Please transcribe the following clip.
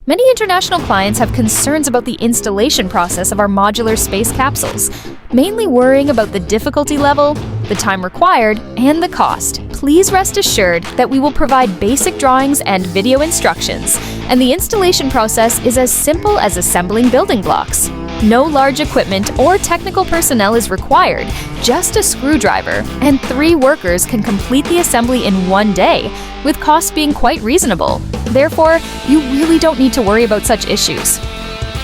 Many international clients have concerns about the installation process of our modular space capsules, mainly worrying about the difficulty level, the time required, and the cost. Please rest assured that we will provide basic drawings and video instructions, and the installation process is as simple as assembling building blocks. No large equipment or technical personnel is required, just a screwdriver, and 3 workers can complete the assembly in one day, with costs being quite reasonable. Therefore, you really don't need to worry about such issues.